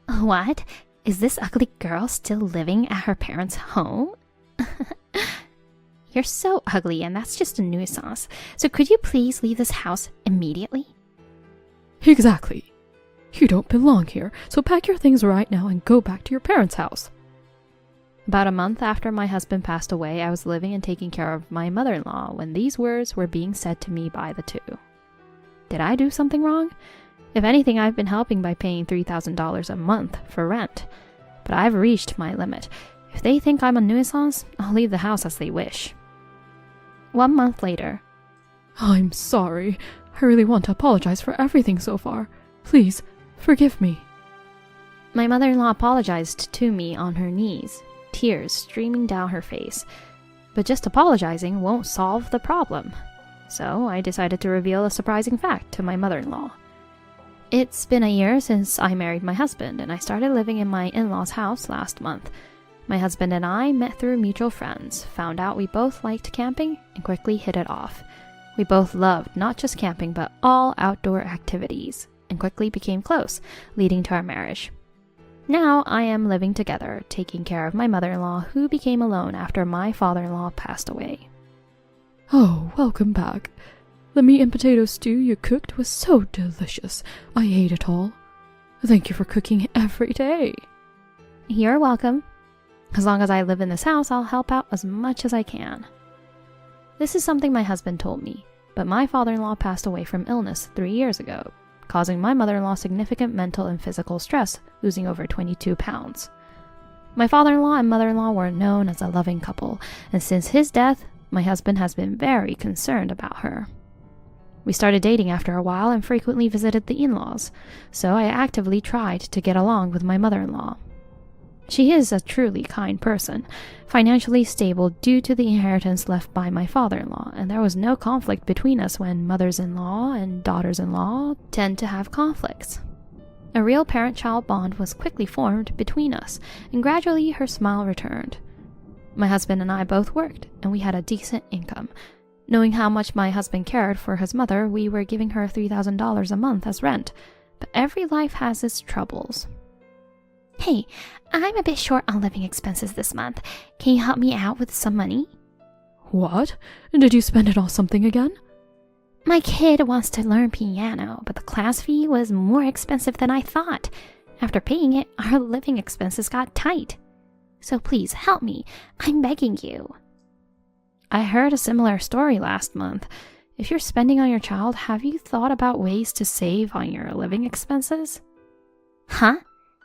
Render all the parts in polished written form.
What? Is this ugly girl still living at her parents' home? You're so ugly, and that's just a nuisance. So could you please leave this house immediately? Exactly. You don't belong here, so pack your things right now and go back to your parents' house. About a month after my husband passed away, I was living and taking care of my mother-in-law when these words were being said to me by the two. Did I do something wrong? If anything, I've been helping by paying $3,000 a month for rent. But I've reached my limit. If they think I'm a nuisance, I'll leave the house as they wish. 1 month later. I'm sorry. I really want to apologize for everything so far. Please, forgive me. My mother-in-law apologized to me on her knees, tears streaming down her face. But just apologizing won't solve the problem. So I decided to reveal a surprising fact to my mother-in-law. It's been a year since I married my husband, and I started living in my in-laws' house last month. My husband and I met through mutual friends, found out we both liked camping, and quickly hit it off. We both loved not just camping, but all outdoor activities, and quickly became close, leading to our marriage. Now I am living together, taking care of my mother-in-law, who became alone after my father-in-law passed away. Oh, welcome back. The meat and potato stew you cooked was so delicious. I ate it all. Thank you for cooking every day. You're welcome. As long as I live in this house, I'll help out as much as I can. This is something my husband told me, but my father-in-law passed away from illness 3 years ago, causing my mother-in-law significant mental and physical stress, losing over 22 pounds. My father-in-law and mother-in-law were known as a loving couple, and since his death, my husband has been very concerned about her. We started dating after a while and frequently visited the in-laws, so I actively tried to get along with my mother-in-law. She is a truly kind person, financially stable due to the inheritance left by my father-in-law, and there was no conflict between us when mothers-in-law and daughters-in-law tend to have conflicts. A real parent-child bond was quickly formed between us, and gradually her smile returned. My husband and I both worked, and we had a decent income. Knowing how much my husband cared for his mother, we were giving her $3,000 a month as rent, but every life has its troubles. Hey, I'm a bit short on living expenses this month. Can you help me out with some money? What? Did you spend it on something again? My kid wants to learn piano, but the class fee was more expensive than I thought. After paying it, our living expenses got tight. So please help me. I'm begging you. I heard a similar story last month. If you're spending on your child, have you thought about ways to save on your living expenses? Huh?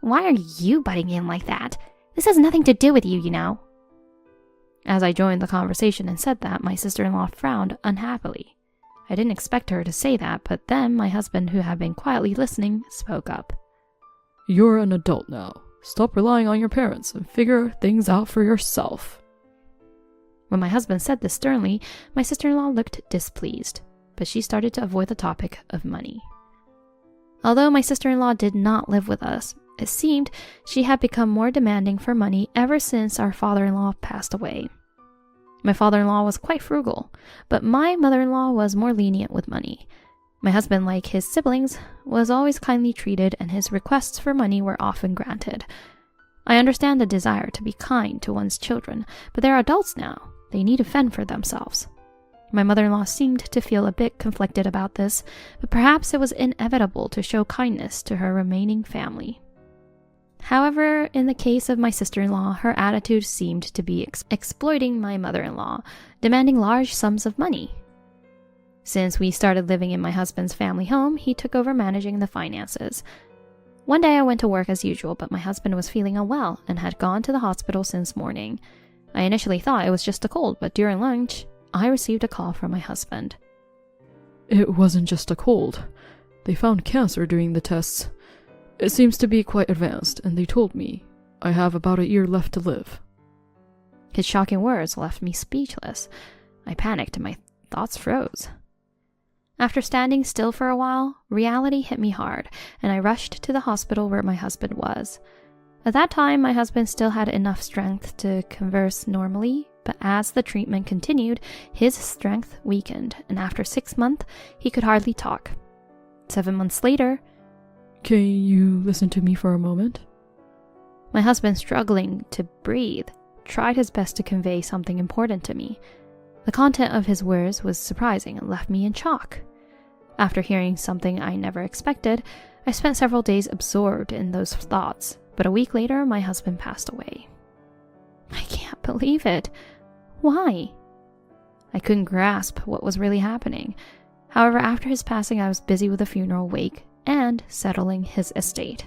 Why are you butting in like that? This has nothing to do with you, you know. As I joined the conversation and said that, my sister-in-law frowned unhappily. I didn't expect her to say that, but then my husband, who had been quietly listening, spoke up. You're an adult now. Stop relying on your parents and figure things out for yourself. When my husband said this sternly, my sister-in-law looked displeased, but she started to avoid the topic of money. Although my sister-in-law did not live with us, it seemed she had become more demanding for money ever since our father-in-law passed away. My father-in-law was quite frugal, but my mother-in-law was more lenient with money. My husband, like his siblings, was always kindly treated, and his requests for money were often granted. I understand the desire to be kind to one's children, but they're adults now. They need to fend for themselves. My mother-in-law seemed to feel a bit conflicted about this, but perhaps it was inevitable to show kindness to her remaining family. However, in the case of my sister-in-law, her attitude seemed to be exploiting my mother-in-law, demanding large sums of money. Since we started living in my husband's family home, he took over managing the finances. One day I went to work as usual, but my husband was feeling unwell and had gone to the hospital since morning. I initially thought it was just a cold, but during lunch, I received a call from my husband. It wasn't just a cold. They found cancer during the tests. It seems to be quite advanced, and they told me I have about a year left to live. His shocking words left me speechless. I panicked and my thoughts froze. After standing still for a while, reality hit me hard, and I rushed to the hospital where my husband was. At that time, my husband still had enough strength to converse normally, but as the treatment continued, his strength weakened, and after 6 months, he could hardly talk. 7 months later... Can you listen to me for a moment? My husband, struggling to breathe, tried his best to convey something important to me. The content of his words was surprising and left me in shock. After hearing something I never expected, I spent several days absorbed in those thoughts, but a week later, my husband passed away. I can't believe it. Why? I couldn't grasp what was really happening. However, after his passing, I was busy with a funeral wake and settling his estate.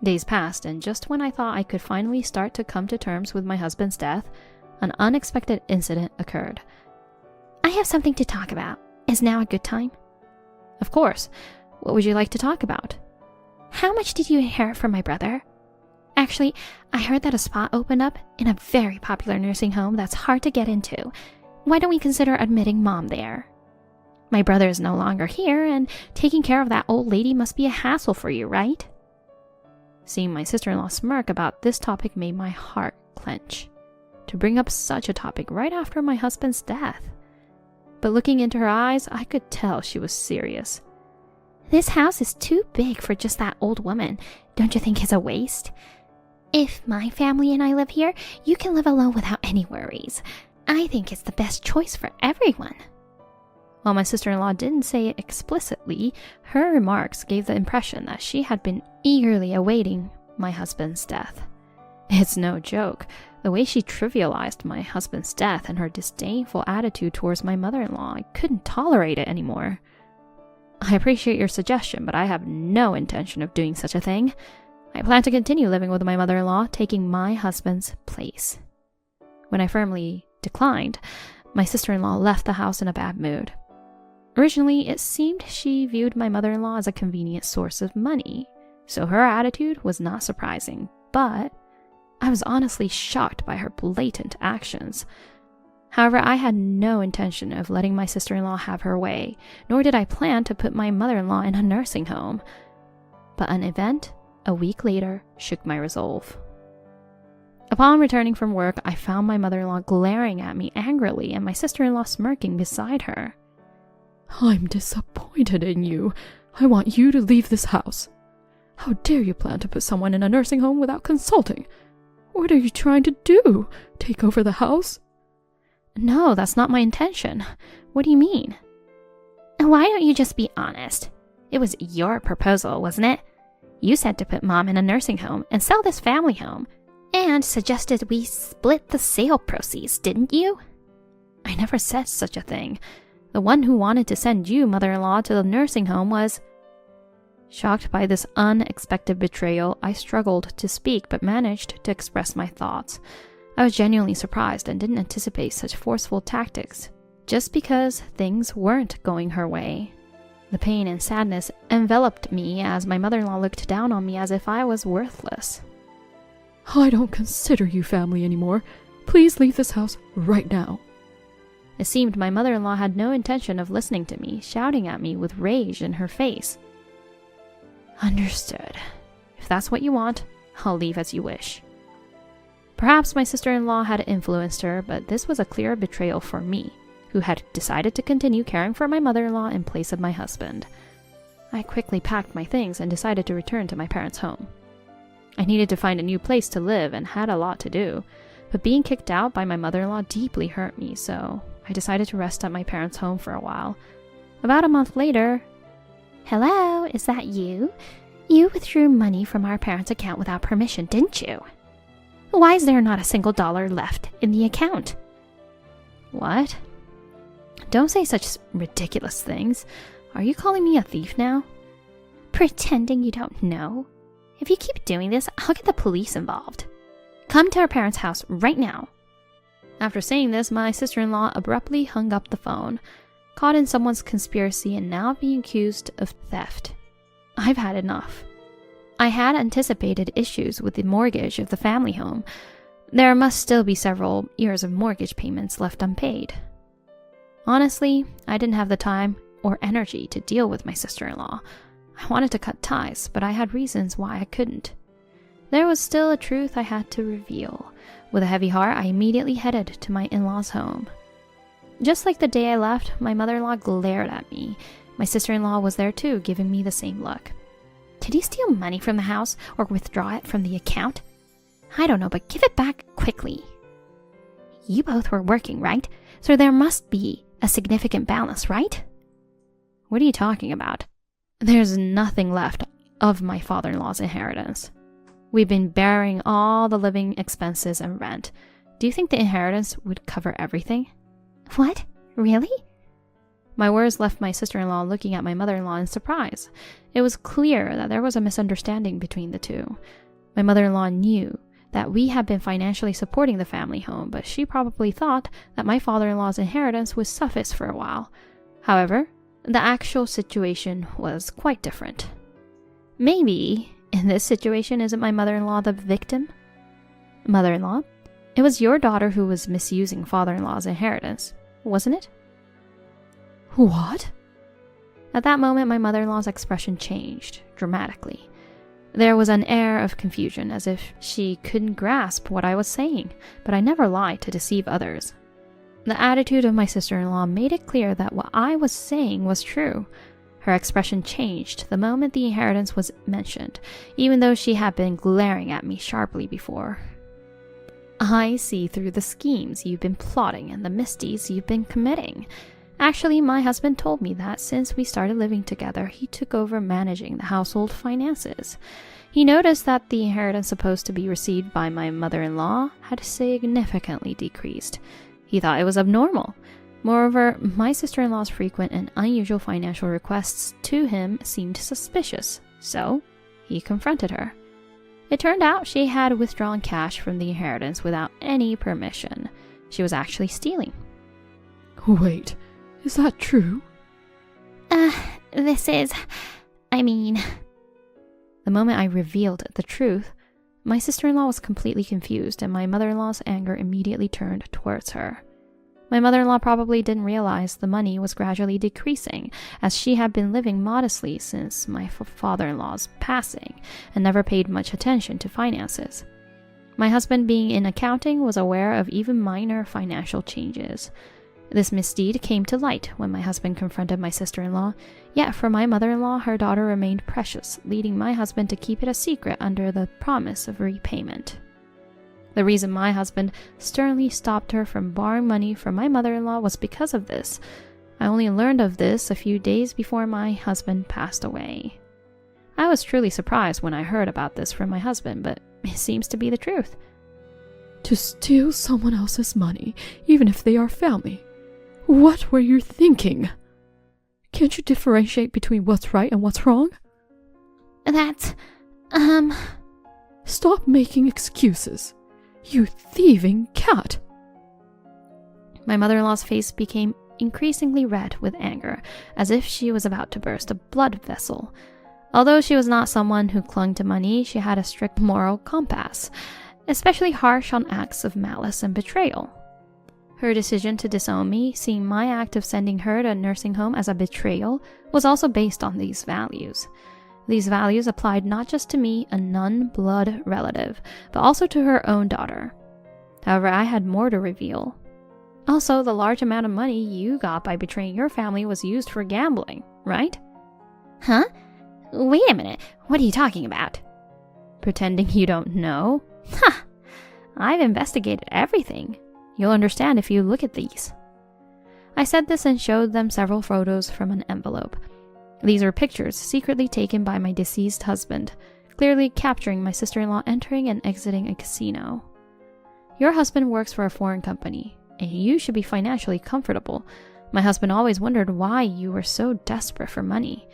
Days passed, and just when I thought I could finally start to come to terms with my husband's death, an unexpected incident occurred. I have something to talk about. Is now a good time? Of course. What would you like to talk about? How much did you inherit from my brother? Actually, I heard that a spot opened up in a very popular nursing home that's hard to get into. Why don't we consider admitting Mom there? My brother is no longer here, and taking care of that old lady must be a hassle for you, right? Seeing my sister-in-law smirk about this topic made my heart clench. To bring up such a topic right after my husband's death. But looking into her eyes, I could tell she was serious. This house is too big for just that old woman. Don't you think it's a waste? If my family and I live here, you can live alone without any worries. I think it's the best choice for everyone. While my sister-in-law didn't say it explicitly, her remarks gave the impression that she had been eagerly awaiting my husband's death. It's no joke. The way she trivialized my husband's death and her disdainful attitude towards my mother-in-law, I couldn't tolerate it anymore. I appreciate your suggestion, but I have no intention of doing such a thing. I plan to continue living with my mother-in-law, taking my husband's place. When I firmly declined, my sister-in-law left the house in a bad mood. Originally, it seemed she viewed my mother-in-law as a convenient source of money, so her attitude was not surprising, but I was honestly shocked by her blatant actions. However, I had no intention of letting my sister-in-law have her way, nor did I plan to put my mother-in-law in a nursing home. But an event a week later shook my resolve. Upon returning from work, I found my mother-in-law glaring at me angrily and my sister-in-law smirking beside her. I'm disappointed in you. I want you to leave this house. How dare you plan to put someone in a nursing home without consulting? What are you trying to do? Take over the house? No, that's not my intention. What do you mean? Why don't you just be honest? It was your proposal, wasn't it? You said to put Mom in a nursing home and sell this family home, and suggested we split the sale proceeds, didn't you? I never said such a thing. The one who wanted to send you, mother-in-law, to the nursing home was... Shocked by this unexpected betrayal, I struggled to speak but managed to express my thoughts. I was genuinely surprised and didn't anticipate such forceful tactics, just because things weren't going her way. The pain and sadness enveloped me as my mother-in-law looked down on me as if I was worthless. I don't consider you family anymore. Please leave this house right now. It seemed my mother-in-law had no intention of listening to me, shouting at me with rage in her face. Understood. If that's what you want, I'll leave as you wish. Perhaps my sister-in-law had influenced her, but this was a clear betrayal for me, who had decided to continue caring for my mother-in-law in place of my husband. I quickly packed my things and decided to return to my parents' home. I needed to find a new place to live and had a lot to do, but being kicked out by my mother-in-law deeply hurt me, so I decided to rest at my parents' home for a while. About a month later... Hello, is that you? You withdrew money from our parents' account without permission, didn't you? Why is there not a single dollar left in the account? What? Don't say such ridiculous things. Are you calling me a thief now? Pretending you don't know? If you keep doing this, I'll get the police involved. Come to our parents' house right now. After saying this, my sister-in-law abruptly hung up the phone, caught in someone's conspiracy and now being accused of theft. I've had enough. I had anticipated issues with the mortgage of the family home. There must still be several years of mortgage payments left unpaid. Honestly, I didn't have the time or energy to deal with my sister-in-law. I wanted to cut ties, but I had reasons why I couldn't. There was still a truth I had to reveal. With a heavy heart, I immediately headed to my in-laws' home. Just like the day I left, my mother-in-law glared at me. My sister-in-law was there too, giving me the same look. Did you steal money from the house or withdraw it from the account? I don't know, but give it back quickly. You both were working, right? So there must be a significant balance, right? What are you talking about? There's nothing left of my father-in-law's inheritance. We've been bearing all the living expenses and rent. Do you think the inheritance would cover everything? What? Really? My words left my sister-in-law looking at my mother-in-law in surprise. It was clear that there was a misunderstanding between the two. My mother-in-law knew that we had been financially supporting the family home, but she probably thought that my father-in-law's inheritance would suffice for a while. However, the actual situation was quite different. Maybe, in this situation, isn't my mother-in-law the victim? Mother-in-law, it was your daughter who was misusing father-in-law's inheritance, wasn't it? What? At that moment, my mother-in-law's expression changed dramatically. There was an air of confusion, as if she couldn't grasp what I was saying, but I never lied to deceive others. The attitude of my sister-in-law made it clear that what I was saying was true. Her expression changed the moment the inheritance was mentioned, even though she had been glaring at me sharply before. I see through the schemes you've been plotting and the misdeeds you've been committing. Actually, my husband told me that since we started living together, he took over managing the household finances. He noticed that the inheritance supposed to be received by my mother-in-law had significantly decreased. He thought it was abnormal. Moreover, my sister-in-law's frequent and unusual financial requests to him seemed suspicious, so he confronted her. It turned out she had withdrawn cash from the inheritance without any permission. She was actually stealing. Wait, is that true? The moment I revealed the truth, my sister-in-law was completely confused and my mother-in-law's anger immediately turned towards her. My mother-in-law probably didn't realize the money was gradually decreasing, as she had been living modestly since my father-in-law's passing and never paid much attention to finances. My husband, being in accounting, was aware of even minor financial changes. This misdeed came to light when my husband confronted my sister-in-law, yet for my mother-in-law, her daughter remained precious, leading my husband to keep it a secret under the promise of repayment. The reason my husband sternly stopped her from borrowing money from my mother-in-law was because of this. I only learned of this a few days before my husband passed away. I was truly surprised when I heard about this from my husband, but it seems to be the truth. To steal someone else's money, even if they are family. What were you thinking? Can't you differentiate between what's right and what's wrong? Stop making excuses. You thieving cat! My mother-in-law's face became increasingly red with anger, as if she was about to burst a blood vessel. Although she was not someone who clung to money, she had a strict moral compass, especially harsh on acts of malice and betrayal. Her decision to disown me, seeing my act of sending her to a nursing home as a betrayal, was also based on these values. These values applied not just to me, a non-blood relative, but also to her own daughter. However, I had more to reveal. Also, the large amount of money you got by betraying your family was used for gambling, right? Huh? Wait a minute, what are you talking about? Pretending you don't know? Ha! I've investigated everything. You'll understand if you look at these. I said this and showed them several photos from an envelope. These are pictures secretly taken by my deceased husband, clearly capturing my sister-in-law entering and exiting a casino. Your husband works for a foreign company, and you should be financially comfortable. My husband always wondered why you were so desperate for money.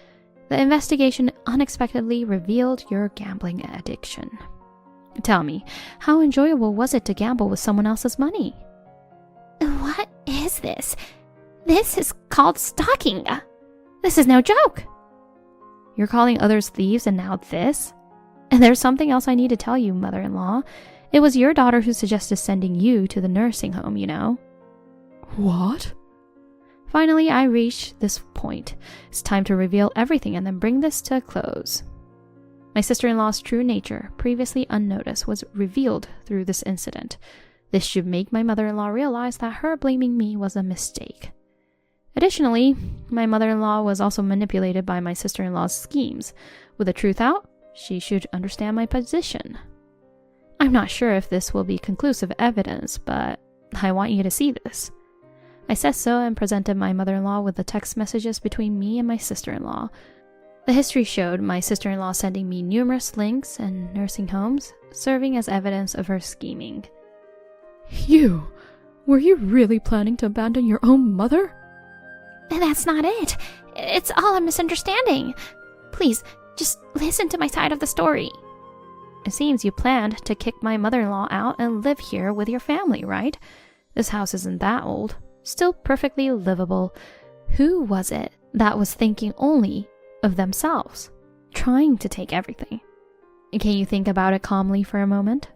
The investigation unexpectedly revealed your gambling addiction. Tell me, how enjoyable was it to gamble with someone else's money? What is this? This is called stalking. This is no joke. You're calling others thieves and now this? And there's something else I need to tell you, mother-in-law. It was your daughter who suggested sending you to the nursing home, you know. What? Finally, I reached this point. It's time to reveal everything and then bring this to a close. My sister-in-law's true nature, previously unnoticed, was revealed through this incident. This should make my mother-in-law realize that her blaming me was a mistake. Additionally, my mother-in-law was also manipulated by my sister-in-law's schemes. With the truth out, she should understand my position. I I'm not sure if this will be conclusive evidence, but I want you to see this. I said so and presented my mother-in-law with the text messages between me and my sister-in-law. The history showed my sister-in-law sending me numerous links and nursing homes, serving as evidence of her scheming. Were you really planning to abandon your own mother? That's not it. It's all a misunderstanding. Please, just listen to my side of the story. It seems you planned to kick my mother-in-law out and live here with your family, right? This house isn't that old. Still perfectly livable. Who was it that was thinking only of themselves, trying to take everything? Can you think about it calmly for a moment?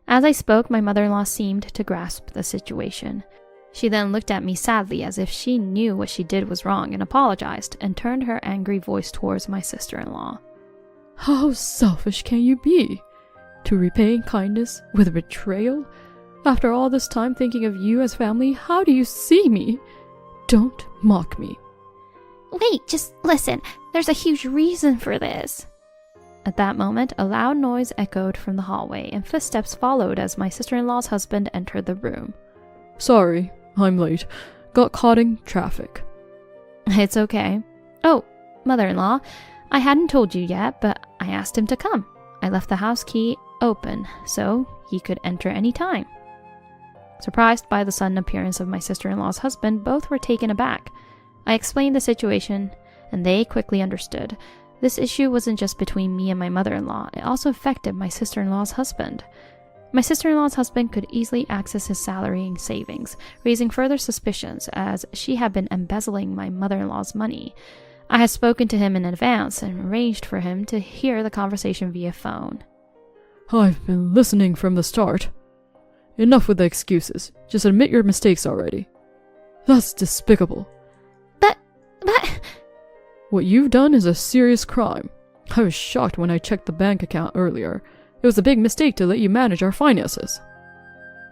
As I spoke, my mother-in-law seemed to grasp the situation. She then looked at me sadly as if she knew what she did was wrong and apologized, and turned her angry voice towards my sister-in-law. How selfish can you be? To repay kindness with betrayal? After all this time thinking of you as family, how do you see me? Don't mock me. Wait, just listen. There's a huge reason for this. At that moment, a loud noise echoed from the hallway, and footsteps followed as my sister-in-law's husband entered the room. Sorry, I'm late. Got caught in traffic. It's okay. Oh, mother-in-law, I hadn't told you yet, but I asked him to come. I left the house key open, so he could enter any time. Surprised by the sudden appearance of my sister-in-law's husband, both were taken aback. I explained the situation, and they quickly understood. This issue wasn't just between me and my mother-in-law, it also affected my sister-in-law's husband. My sister-in-law's husband could easily access his salary and savings, raising further suspicions as she had been embezzling my mother-in-law's money. I had spoken to him in advance and arranged for him to hear the conversation via phone. I've been listening from the start. Enough with the excuses. Just admit your mistakes already. That's despicable. But... What you've done is a serious crime. I was shocked when I checked the bank account earlier. It was a big mistake to let you manage our finances.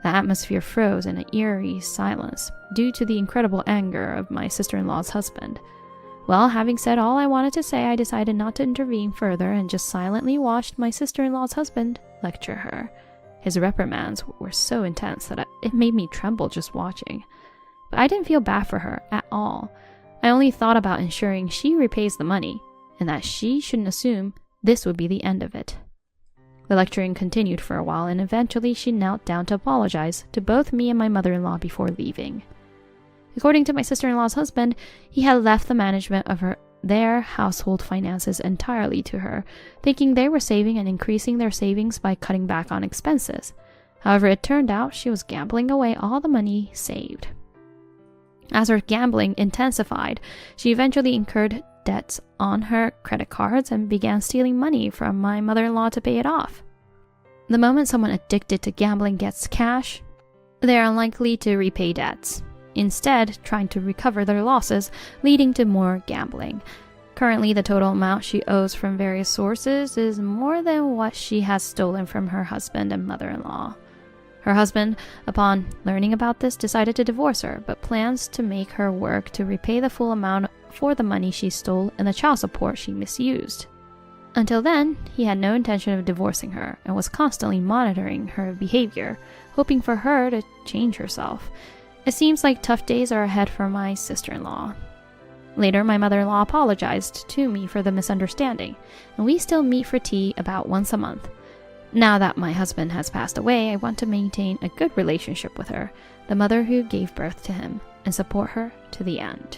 The atmosphere froze in an eerie silence due to the incredible anger of my sister-in-law's husband. Well, having said all I wanted to say, I decided not to intervene further and just silently watched my sister-in-law's husband lecture her. His reprimands were so intense that it made me tremble just watching. But I didn't feel bad for her at all. I only thought about ensuring she repays the money, and that she shouldn't assume this would be the end of it. The lecturing continued for a while, and eventually she knelt down to apologize to both me and my mother-in-law before leaving. According to my sister-in-law's husband, he had left the management of their household finances entirely to her, thinking they were saving and increasing their savings by cutting back on expenses. However, it turned out she was gambling away all the money saved. As her gambling intensified, she eventually incurred debts on her credit cards and began stealing money from my mother-in-law to pay it off. The moment someone addicted to gambling gets cash, they are unlikely to repay debts, instead trying to recover their losses, leading to more gambling. Currently, the total amount she owes from various sources is more than what she has stolen from her husband and mother-in-law. Her husband, upon learning about this, decided to divorce her, but plans to make her work to repay the full amount for the money she stole and the child support she misused. Until then, he had no intention of divorcing her and was constantly monitoring her behavior, hoping for her to change herself. It seems like tough days are ahead for my sister-in-law. Later, my mother-in-law apologized to me for the misunderstanding, and we still meet for tea about once a month. Now that my husband has passed away, I want to maintain a good relationship with her, the mother who gave birth to him, and support her to the end.